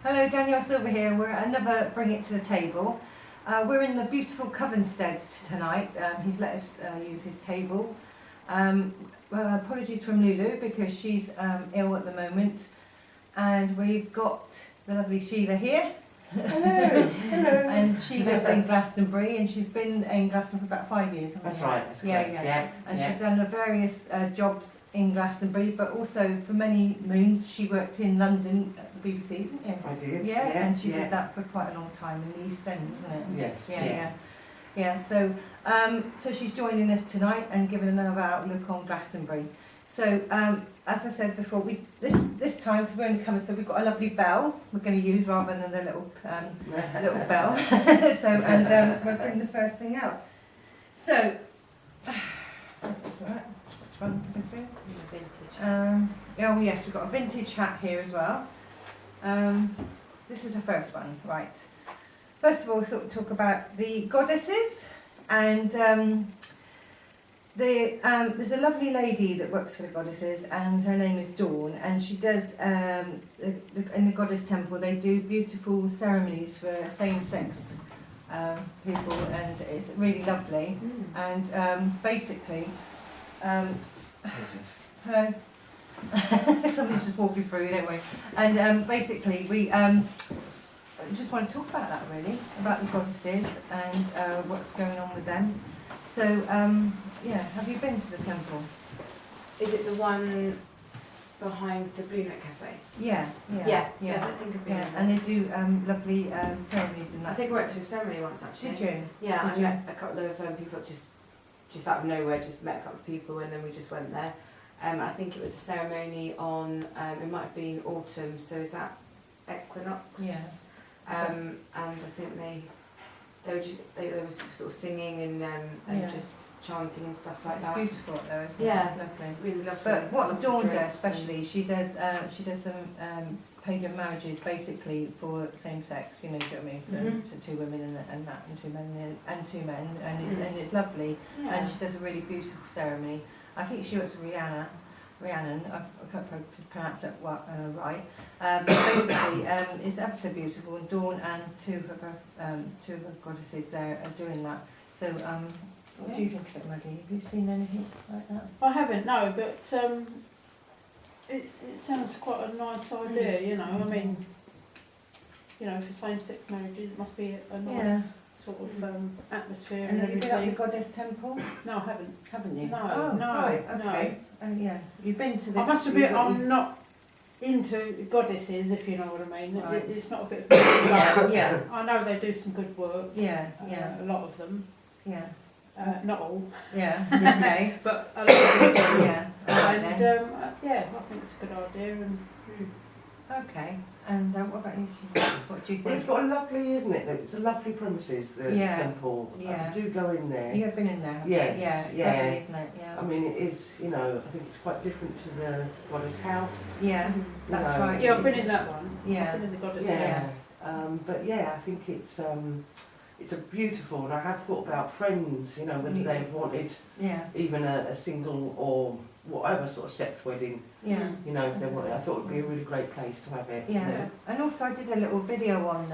Hello, Danielle Slver here. We're at another Bring It to the Table. We're in the beautiful CovenStead tonight. He's let us use his table. Apologies from Lulu because she's ill at the moment. And we've got the lovely Slver here. Hello, hello. And she lives in Glastonbury, and she's been in Glastonbury for about 5 years. That's right, that's correct. Yeah. And she's done various jobs in Glastonbury, but also for many moons she worked in London at the BBC, didn't you? I did. Yeah, and she did that for quite a long time in the East End, wasn't it? Yes. Yeah. So, so she's joining us tonight and giving another outlook on Glastonbury. So, as I said before, this time, because we're in the CovenStead, we've got a lovely bell we're going to use rather than a little bell. So, and we'll bring the first thing out. So, which one? Vintage. Oh yes, we've got a vintage hat here as well. This is the first one, right. First of all, we'll talk about the goddesses, and there's a lovely lady that works for the goddesses, and her name is Dawn, and she does, in the goddess temple, they do beautiful ceremonies for same-sex people, and it's really lovely. And basically, hello. Somebody's just walking through, don't we? And basically, we just want to talk about that, really, about the goddesses and what's going on with them. So, yeah, have you been to the temple? Is it the one behind the Blue Note Cafe? Yeah. I think I've been. Yeah, and they do lovely ceremonies in that. I think I went to a ceremony once actually. Did you? Yeah, Did I met a couple of people just out of nowhere, just met a couple of people and then we just went there. I think it was a ceremony on, it might have been autumn, so is that equinox? Yeah. And I think they were sort of singing and just chanting and stuff like that. It's beautiful up there, isn't it? Yeah. It's lovely. Really lovely. But what lovely Dawn does, drinks especially, she does some pagan marriages basically for same sex. You know, do you know what I mean? For two women and two men, and it's lovely. Yeah. And she does a really beautiful ceremony. I think she works for Rhiannon. I can't pronounce that right. But basically, it's ever so beautiful. And Dawn and two of her goddesses there are doing that. So, what do you think of it, Maggie? Have you seen anything like that? I haven't, no, but it sounds quite a nice idea, you know. I mean, you know, for same-sex marriages, it must be a nice sort of atmosphere And and have you been everything. at the goddess temple? No, I haven't. Haven't you? No, Oh, no, right, okay. Yeah, you've been to the. I must admit, I'm not into goddesses, if you know what I mean. Right. It's not a bit. Yeah. I know they do some good work. Yeah. A lot of them. Yeah. Not all, Yeah. Okay. but a lot of them do. Yeah. Alright And then. yeah, I think it's a good idea. And Okay. And what about you? What do you Well, it's think? got a lovely, isn't it? It's a lovely premises, the temple. Yeah. Do go in there. You have been in there, haven't Yes, you? Yeah, it's yeah. lovely, isn't it? Yeah. I mean, it is, you know, I think it's quite different to the goddess house. Yeah, that's know, right. yeah, I've been in that one. Yeah. I've been in the goddess Yeah. house. But yeah, I think it's a beautiful, and I have thought about friends, you know, whether they've wanted Yeah. even a single or whatever sort of sex wedding, Yeah. you know, if they wanted. I thought it would be a really great place to have it. Yeah, You know. and also I did a little video on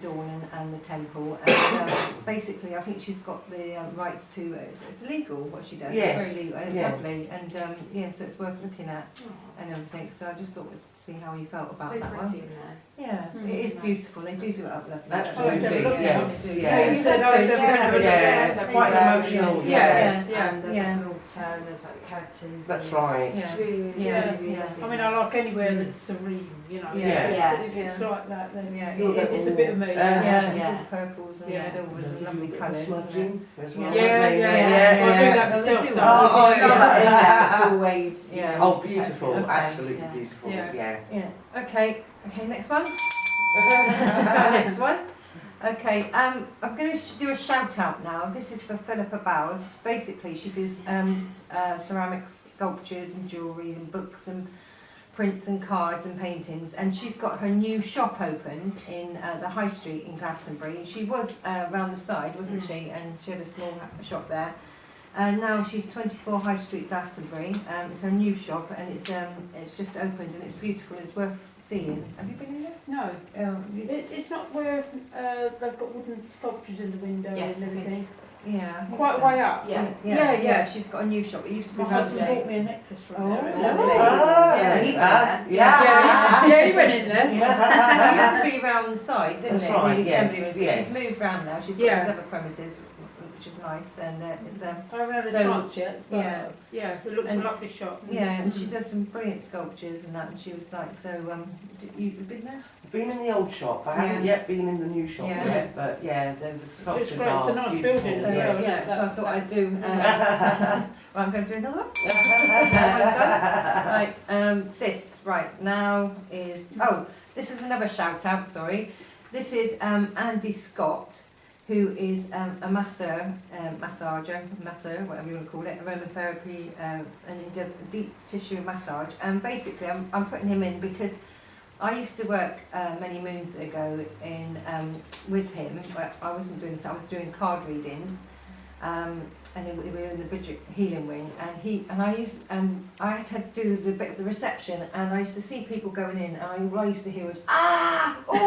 Dawn and the temple, and basically I think she's got the rights to it's legal what she does. Yes, It's very legal, and it's yeah. lovely, and so it's worth looking at and everything. So I just thought we'd see how you felt about So that pretty one. in there. Yeah, it is beautiful. They do it up lovely. Absolutely, yes, they do. yeah. You said I was Yeah, quite emotional. Yeah. Yeah. And there's like an altar and there's like curtains. That's and right. Yeah. It's really, really, Yeah, really yeah. lovely. I mean, I like anywhere that's serene, you know. Yeah. If it's like that, then Yeah, it's a bit of me. Yeah, Yeah. it's all purples and Yeah. silvers and lovely Bit of colours. isn't it? smudging as well. Yeah. Yeah, don't yeah, they? yeah. I do that Well, they myself. do. So Oh, It's not in there, it's always, you Yeah. know, Oh, protected. beautiful, Okay. absolutely Yeah. beautiful. Yeah. Yeah. Yeah. Okay, next one. Next one. Okay, I'm going to do a shout out now. This is for Philippa Bowers. Basically, she does ceramic sculptures and jewellery and books and prints and cards and paintings. And she's got her new shop opened in the High Street in Glastonbury. She was round the side, wasn't she? And she had a small shop there. And now she's 24 High Street, Glastonbury. It's her new shop, and it's just opened and it's beautiful. It's worth seeing. Have you been in there? No, No. You- It's not where they've got wooden sculptures in the window Yes, and I think everything. Yeah. I think Quite so. a way up. Yeah. Yeah. She's got a new shop. It used to be My round husband there. bought me a necklace from Oh, there. lovely. Yeah, he's been there. Yeah, he went in there. It used to be round the side, didn't That's it? right, The yes, assembly room. yes. She's moved round now. She's got Yeah. several premises, which is nice, and it's I haven't had a So, chance yet, but yeah. it looks And- a lovely shop. yeah, and she does some brilliant sculptures and that. And she was like, so you've been there? I've been in the old shop. I haven't Yeah. yet been in the new shop Yeah. yet, but yeah, the sculptures great. It's a nice beautiful. building So as well. yeah, so I thought I'd do. Well, I'm going to do another one. Right, this right now is this is another shout out. Sorry, this is Andy Scott, who is a masseur, whatever you want to call it, aromatherapy, and he does deep tissue massage. And basically, I'm putting him in because I used to work many moons ago in with him, but I wasn't doing this. I was doing card readings, and we were in the Bridget healing wing, and I had to do the bit of the reception, and I used to see people going in, and all I used to hear was oh God,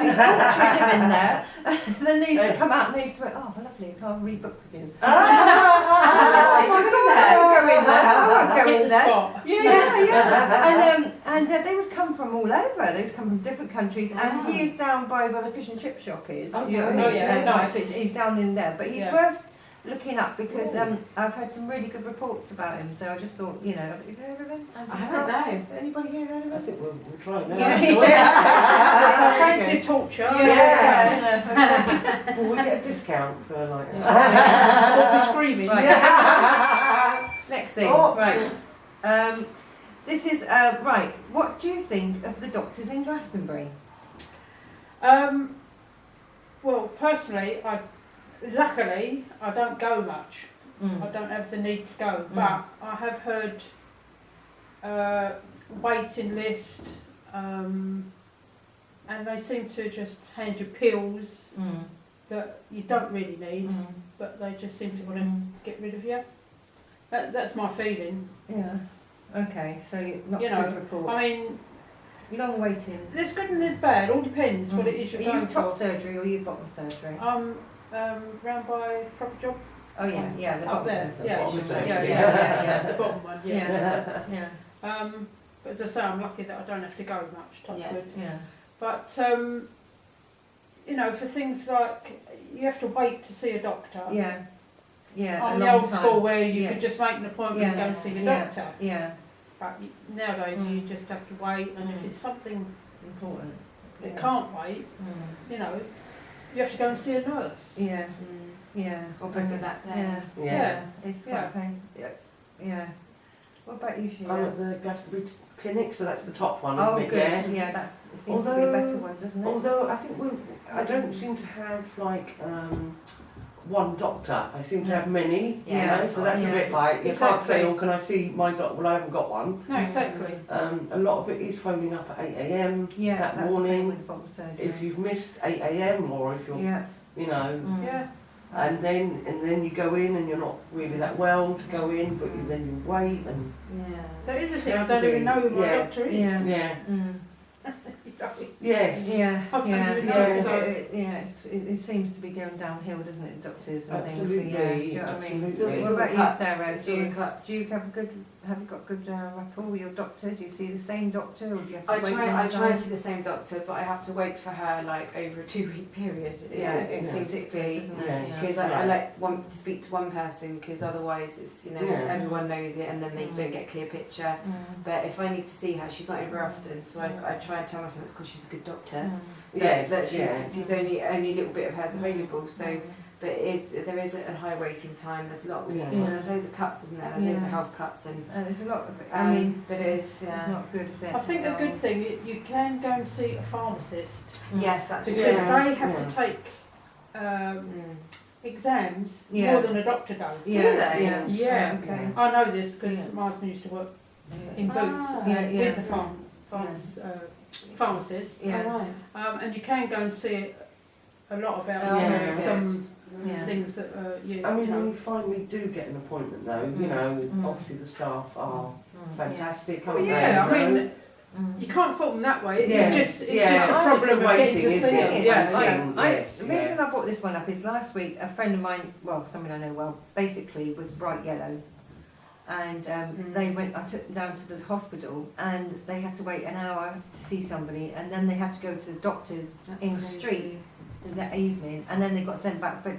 he's torturing him in there. And then they used to come out and they used to go, oh lovely, I can't rebook with you. I won't go in there. I won't go Hit in the there. spot. Yeah. And they would come from all over. They would come from different countries. And he is down by where the fish and chip shop is. Okay. You know what I mean? Oh, yeah, Nice. He's down in there. But he's Yeah. worth looking up because I've heard some really good reports about him. So I just thought, you know, have you heard of him? I haven't know. Anybody here heard of I him? think we'll try it now. I fancy a torture. Well, we get a discount for like. Or for screaming. Right. Next thing. Oh. Right. This is right. What do you think of the doctors in Glastonbury? Well, personally, luckily I don't go much. I don't have the need to go, but I have heard waiting list, and they seem to just hand you pills that you don't really need, but they just seem to want to get rid of you. That's my feeling. Yeah. Okay. So not You know, good reports. I mean, long waiting. there's good and there's bad. All depends what it is Are you're you going top for. surgery or are you bottom surgery? Round by proper job. Oh yeah, the Up bottom there, surgery. yeah, bottom surgery. yeah, the bottom one, yeah. Yeah. But as I say, I'm lucky that I don't have to go much, touch Yeah. wood. Yeah. But, you know, for things like, you have to wait to see a doctor. Yeah. Yeah. On a the long old time. school where you Yeah. could just make an appointment and go and see your Yeah. doctor. Yeah. But nowadays you just have to wait, and if it's something Important. that can't wait, you know, you have to go and see a nurse. Yeah. Yeah. Or book it that day. Yeah. Yeah. It's quite Yeah. a pain. Yeah. Yeah. What about you, I'm Sheila? at the Glastonbury Clinic, so that's the top one, Oh, isn't it? good. Yeah. Yeah, that's it seems to be a better one, doesn't it? Although I think I don't seem to have like one doctor. I seem to have many. Yeah, You know, so that's yeah. a bit like you can't say, Exactly. "Oh, can I see my doctor?" Well, I haven't got one. No, exactly. A lot of it is phoning up at 8 a.m. Yeah, that that's the same morning. with the bottom surgery. If you've missed 8 a.m. or if you're, Yeah. you know, Yeah. and then you go in and you're not really that well to go in, but then you wait and Yeah. That is the thing, I don't even know who my Yeah. doctor is. Yeah. yeah, You know, yes, Yeah, I don't yeah, even know, yeah. so- It seems to be going downhill, doesn't it, doctors and Absolutely, things? So, yeah, do you know what I mean? absolutely. What about you, cuts. Sarah? It's Do all you, the cuts. do you have you got good rapport with your doctor? Do you see the same doctor, or do you have to I wait a try long and time? see the same doctor, but I have to wait for her like over a 2-week period. Yeah, it it's seems to ridiculous, be. isn't it? Yeah. Yeah. Because I like to speak to one person, because otherwise it's, you know, Yeah. everyone knows it and then they don't get a clear picture. But if I need to see her, she's not in very often, so I try and tell myself it's because she's a good doctor. Yes, that yeah. she's only a little bit of hers available. So, but there is a high waiting time. There's a lot. Yeah. There's loads of cuts, isn't there? There's loads of health cuts, and there's a lot of it. I mean, but it's it's not good, is it? I think the good thing, you can go and see a pharmacist, yes, that's because Yeah. they have Yeah. to take exams Yeah. more than a doctor does. Yeah, Do they? yeah, Yeah. okay. I know this because Yeah. my husband used to work in Boots Ah. with the pharmacist, Yeah. and you can go and see a lot about Oh, yeah. some Yeah. things that you, I mean, you when know. you finally do get an appointment, though, you know, obviously the staff are fantastic. Well, aren't yeah, they, I you know? mean, You can't fault them that way. Yes, It's just yeah. a It's problem the of getting waiting, to see isn't it. it? Yeah, Waiting. yeah. Yes, The reason I brought this one up is last week a friend of mine, well, someone I know well, basically was bright yellow. And they went, I took them down to the hospital and they had to wait an hour to see somebody, and then they had to go to the doctors That's in crazy. street that evening, and then they got sent back, but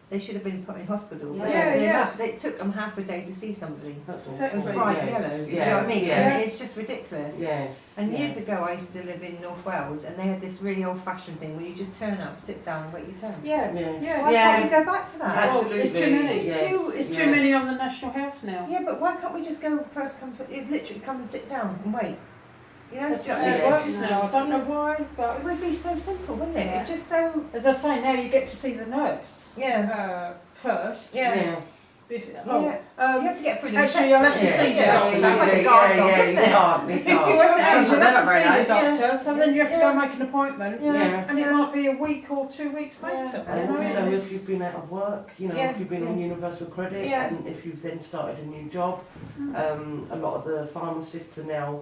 they should have been put in hospital. But Yeah. It took them half a day to see somebody. That's It was Exactly. bright yes. yellow, do you Yeah. know what I mean? Yeah. And it's just ridiculous. Yes. And yeah. years ago I used to live in North Wales, and they had this really old fashioned thing where you just turn up, sit down and wait your turn. Yeah. Yes. Yeah. Why can't we go back to that? Absolutely. Well, it's too many. Yes. It's yeah. too many on the National Health now. Yeah, but why can't we just go first come, it's literally come and sit down and wait? You know, That's do you what know what I it mean? Yes. works now. I don't know why, It but would be so simple, wouldn't it? Yeah. It's just so, as I say, now you get to see the nurse yeah. first. Yeah. Yeah. If, Yeah. oh, You have to get through the Actually, you'll have to reception. see the Yeah. doctor. It's like a guard dog, isn't you it? can't, you you can't. have to They're not very see nice. the doctor, so then you have to go Yeah. and make an appointment, Yeah. Yeah. and it might be a week or 2 weeks Yeah. later. And You know? also it's- if you've been out of work, you know, Yeah, if you've been on yeah. universal credit, Yeah. and if you've then started a new job, a lot of the pharmacists are now,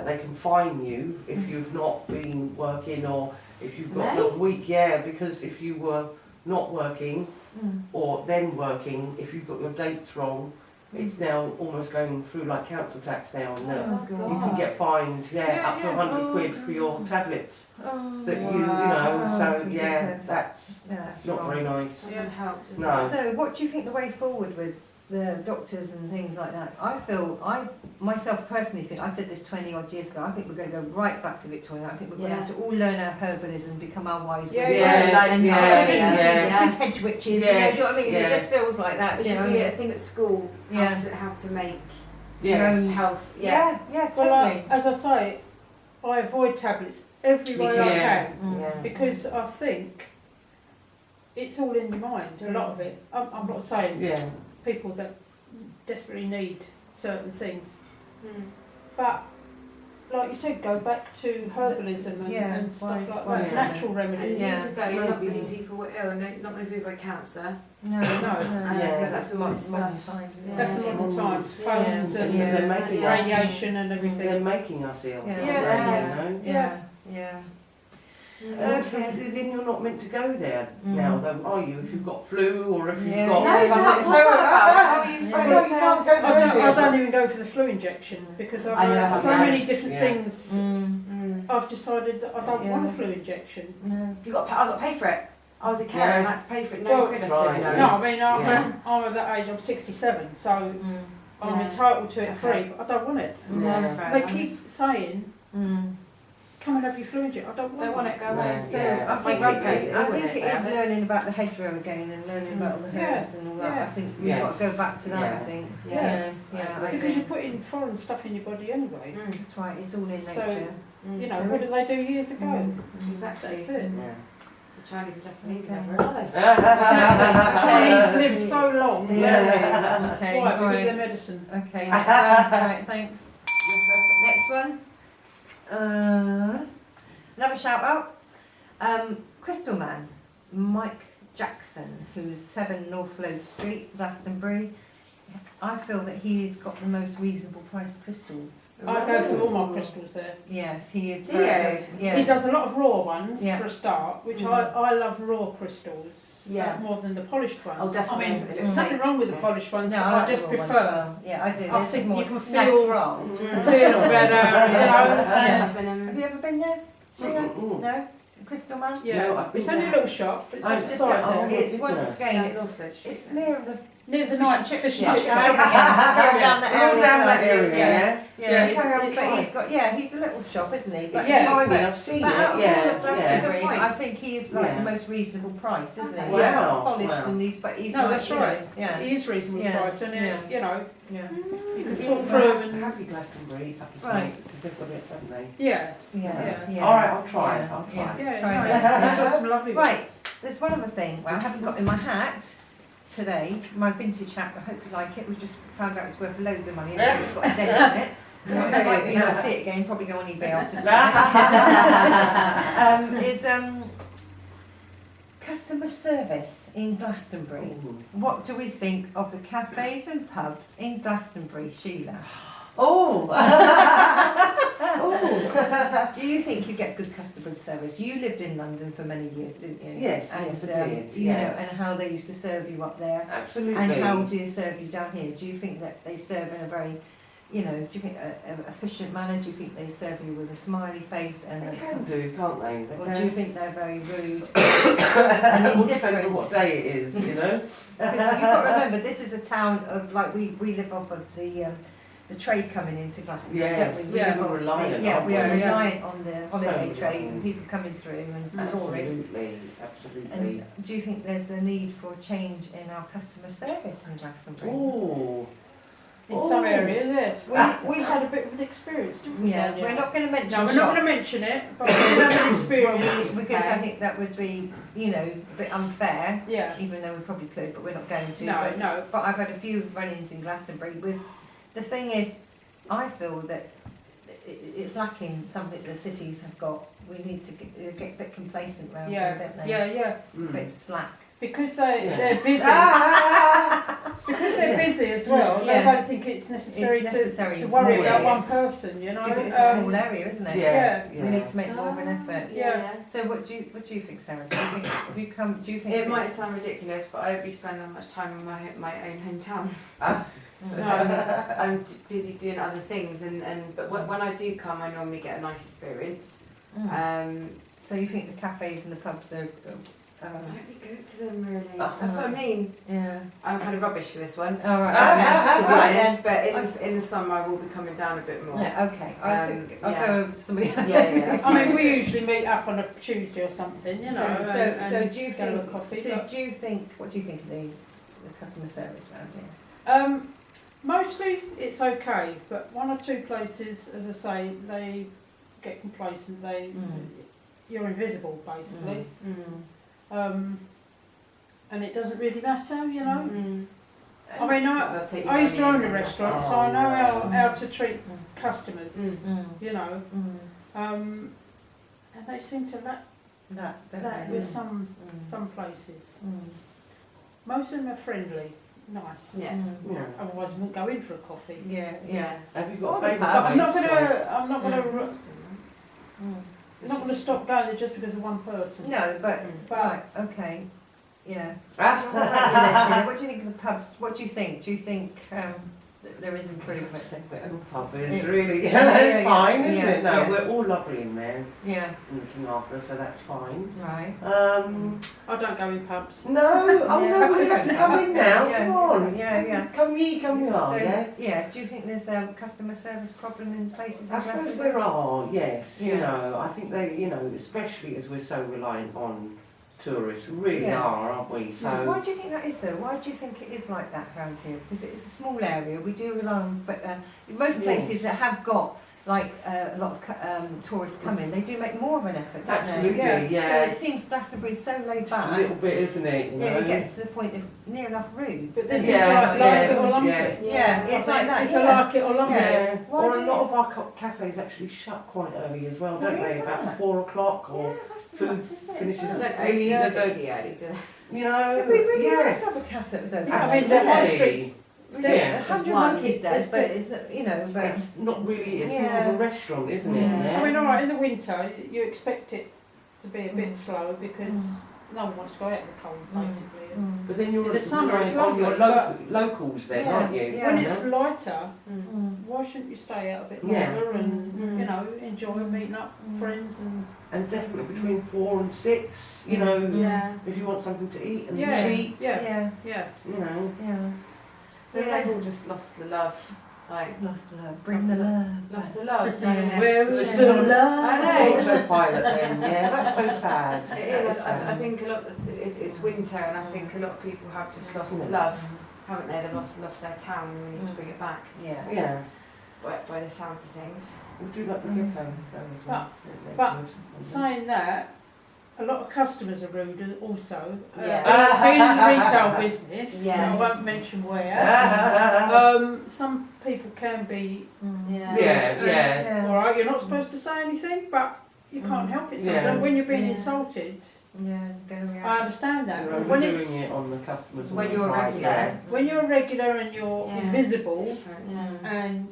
they can fine you if you've not been working, or if you've got the week, because if you were not working Mm. or then working, if you've got your dates wrong, it's now almost going through like council tax now, and Oh, you God. can get fined, Yeah, up to yeah. 100 quid for your tablets Oh, that Wow. you know, Oh, so it's yeah, ridiculous. that's Yeah, that's not wrong. very nice. Doesn't help, does No. it? So, what do you think the way forward with the doctors and things like that? I myself personally think, I said this 20 odd years ago, I think we're going to go right back to Victoria. I think we're going to Yeah. have to all learn our herbalism, become our wise Yeah, women. yeah, And yeah, good yeah. hedge witches, you know, do you know what I mean? Yes, It just feels like that. It you know should what I be mean? a thing at school, Yeah. how to make Yes. health. Yeah, yeah, Well, totally. as I say, I avoid tablets every Me way too. I Yeah. can Mm. Yeah. because I think it's all in your mind. A lot of it. I'm not saying Yeah. people that desperately need certain things, Mm. but like you said, go back to herbalism and, Yeah, and stuff wise- like wise that. women. Natural And remedies. Yeah. years ago, not Maybe. many people were ill, not many people had cancer. No, No. Yeah. that's all modern this times, stuff. isn't it? That's the Yeah. modern times, Yeah. phones and Yeah. They're making us. radiation and everything. They're making us ill. Yeah. aren't Yeah. they, you know? Yeah, yeah. And also, then you're not meant to go there Mm. now, though, are you? If you've got flu or if you've Yeah. got No, so something. what's that about? How are you Yeah. supposed Well, you to? can't go I there. don't even go for the flu injection because I've I know had how so that many is, different yeah. things. Mm. I've decided that I don't Yeah. want a flu injection. No. I got to pay for it. I was a carer Yeah. and I had to pay for it. No Well, quid, I right. still know. No, I mean Yeah. I'm at that age. I'm 67, so Mm. I'm Yeah. entitled to it Okay. free. But I don't want it. Yeah. That's fair They enough. keep saying, Mm. "Come and have your flu injection." I don't want Don't want it, go away. No. So Yeah. I My think grandparents it is, ill I with think it, it is forever. learning about the hedgerow again and learning about all the Yeah. herbs and all that. Yeah. I think we've Yes. got to go back to that. I Yeah. think. Yes. Yeah, I I agree. because agree. you're putting foreign stuff in your body anyway. Mm. That's right. It's all in So, nature. Mm. You know, There what is- did they do years ago? Mm. Exactly. That's it. Yeah. The Chinese and Japanese Okay. never, are they? The Chinese lived so long. Yeah. Okay. Why? all Because right. their medicine. Okay. Next one. Right. Thanks. Next one. Another shout out. Crystal Man, Mike Jackson, who's 7 North Road Street, Glastonbury. I feel that he's got the most reasonable priced crystals. I go for all my crystals there. Yes, he is Do very you? good. Yeah. He does a lot of raw ones Yeah. for a start, which Mm. I love raw crystals Yeah. more than the polished ones. Oh, definitely. I mean, If it Mm. looks nothing fake. wrong with the polished ones, No, but I I like just the raw ones prefer as well. Yeah, I do. I This think is more you can feel- natural. Mm. feel better, you know. Stuff in Have them. you ever been there, Sheila? Mm-mm. No? Crystal Man? Yeah, No, I've been it's only a there. little shop, but it's I on the just side said, there. oh, It's goodness. once again, it's near the Near the fish night and chip fish shop. and chip Yeah. shop. Going down that Go area. down that too. area, yeah? Yeah, it's- but it's- he's got, he's a little shop, isn't he? But Yeah. Tiny, I've seen But out it, of all yeah. of Glastonbury, yeah. I think he is like Yeah. the most reasonable priced, isn't he? Okay. He's Wow, not polished wow. and but he's No, like, that's you know, right. Yeah, It is reasonable Yeah. price, and Yeah. you know, yeah, you can Yeah. sort through and Happy Glastonbury, a couple of Right. times, because they've got it, haven't they? yeah, yeah, yeah. All right, I'll try. Yeah. I'll Yeah. try. yeah. Try No, this. it's got some lovely Right. ones. There's one other thing I haven't got in my hat today, my vintage hat. I hope you like it. We just found out it's worth loads of money and it's got a dent in it. I might be able to see it again, probably go on eBay after today. Is customer service in Glastonbury. Ooh. What do we think of the cafes and pubs in Glastonbury, Sheila? Oh! Do you think you get good customer service? You lived in London for many years, didn't you? Yes, and, yes, I did. You Yeah. know, and how they used to serve you up there. Absolutely. And how do they serve you down here? Do you think that they serve in a very, you know, do you think a efficient manner? Do you think they serve you with a smiley face? And They can do, can't they? or do you think they're very rude and and it all depends indifferent? on what day it is, you know? Because you've got to remember, this is a town of, like, we live off of the trade coming into Glastonbury, Yes, don't we? yeah, live we're off reliant, yeah, aren't we are we? reliant on the holiday So trade and reliant. people coming through and tourists. Absolutely, absolutely. And do you think there's a need for a change in our customer service in Glastonbury? Oh, In some areas, yes. We had a bit of an experience, didn't we, Yeah, Danielle? we're not going to mention No, we're not going to shops. mention it, but we had an experience. Because I Okay. think that would be, you know, a bit unfair, Yeah. even though we probably could, but we're not going to. No, no. But I've had a few run-ins in Glastonbury with, the thing is, I feel that it's lacking something the cities have got. We need to get a bit complacent around Yeah, them, don't they? yeah. A bit slack. Because Yes. they're busy. Because they're busy as well, Yeah. they don't think it's necessary, It's necessary. to worry No, about yes. one person, you know. Because it's a small area, isn't it? Yeah, We need to make more of an effort. Yeah. So what do you think, Sarah? Do you think, have you come, do you think It it's- might sound ridiculous, but I don't spend that much time in my own hometown. Mm. I'm busy doing other things, but when I do come, I normally get a nice experience. Mm. So you think the cafes and the pubs are, I don't really go to them really. That's what I mean. yeah. I'm kind of rubbish for this one, All right. to be Right, honest. But in the summer, I will be coming down a bit more. yeah, okay. I'll yeah. go over to somebody else. Yeah, that's I mean, fine. we usually meet up on a Tuesday or something, you know. So and do you go to a think? coffee? So but- do you think? What do you think of the customer service around here? Mostly it's okay, but one or two places, as I say, they get complacent. You're invisible basically, and it doesn't really matter, you know. I mean, They'll take your I used to money own a and restaurant, Oh, so I know yeah. how to treat customers, you know. And they seem to lack that with some places. Most of them are friendly, nice. Yeah. Yeah. Otherwise, I wouldn't go in for a coffee. Yeah, Yeah. Have you Or got the a favourite pub. But I'm not place, gonna stop going there just because of one person. No, but But right, okay, yeah. Ah. What about you then, Sheila? What do you think of the pubs? What do you think? Do you think that there is improvement? Pub is really, Yeah, that's yeah, fine, yeah, isn't yeah, it? No, yeah. we're all lovely in there, Yeah, looking after us, so that's fine. right. I don't go in pubs. No, oh Yeah. no, we have to come in now, Yeah, come on. yeah. Come ye are, So, yeah? yeah. Do you think there's a customer service problem in places? in I suppose Glastonbury? there are, yes, you Yeah. know, I think they, you know, especially as we're so reliant on tourists, we really Yeah. are, aren't we? So, Why do you think that is though? Why do you think it is like that around here? Because it's a small area, we do rely on, but most places Yes. that have got like a lot of tourists coming, they do make more of an effort, don't absolutely, they? yeah. So it seems Glastonbury's so laid Just a back. little bit, isn't it? You know? Yeah, it gets to the point of near enough rude. But this Yeah, is like yes, it or lump yeah. it. Yeah, it's like that. It's yeah. a like it or lump Yeah. it. Why Or do a you- lot of our cafes actually shut quite early as well, don't Why they? is About that? 4 o'clock Yeah, or, that's food nuts, isn't it? finishes As well? at Don't only Yeah. the bogey early, do they? you know, It'd be really yeah. nice to have a cafe that was open. Yeah, I mean, the high Absolutely. streets. Yeah. 100 One. Monkeys does, but it's, you know, but It's not really, it's more Yeah. of a restaurant, isn't it? Yeah. Yeah. I mean, all right, in the winter, you expect it to be a bit Mm. slow because no one wants to go out in the cold, basically. But then you're In the summer it's relying on your lovely, locals then, Yeah. aren't you? Yeah. When You it's know? lighter, Mm. why shouldn't you stay out a bit Yeah. longer and Mm. you know enjoy meeting up Mm. friends and And definitely between 4 and 6, you know, Yeah. if you want something to eat and Yeah. cheap, Yeah, you know. yeah. But Yeah. they've all just lost the love. Like, Lost the love. Bring the love. lost the love. Yeah. haven't it? Where So is it's the still love? I know. Autopilot then, yeah, that's so sad. It is. That's I sad. think a lot. It's winter, and I think a lot of people have just lost the love, haven't they? They've lost the love for their town, and we need to bring it back. Yeah. Yeah, By the sounds of things. we do like the gecko as well. They're but good. saying that, a lot of customers are rude also. Yeah. Being in the retail business, Yes. I won't mention where. Some people can be Yeah. Yeah, yeah. all right. You're not supposed to say anything, but you can't help it. Sometimes Yeah. when you're being Yeah. insulted, Yeah, gonna I react. understand that. You're But when overdoing it's it on the customers. all When the you're time, regular. yeah. when you're regular and you're Yeah. invisible Different, yeah. and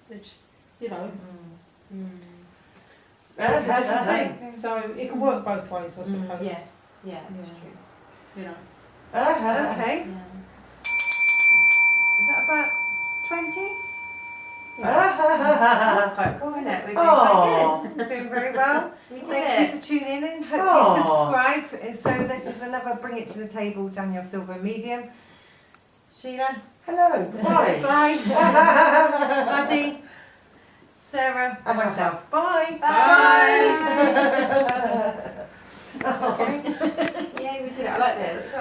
it's, you know, Mm. it's a different thing. So it can work both ways, I suppose. Yes, yeah, that's Yeah. true. You know. Okay. Yeah. Is that about 20? That's quite cool, isn't it? We're doing Oh. quite We're doing very well. good. We did Thank it. you for tuning in. Hope Aw. you subscribe. So this is another Bring It to the Table, Danielle Slver Medium. Sheila. Hello. Bye. Bye. Maddie. Sarah. And myself. Bye. Bye. Okay. Yay, we did it. I like this.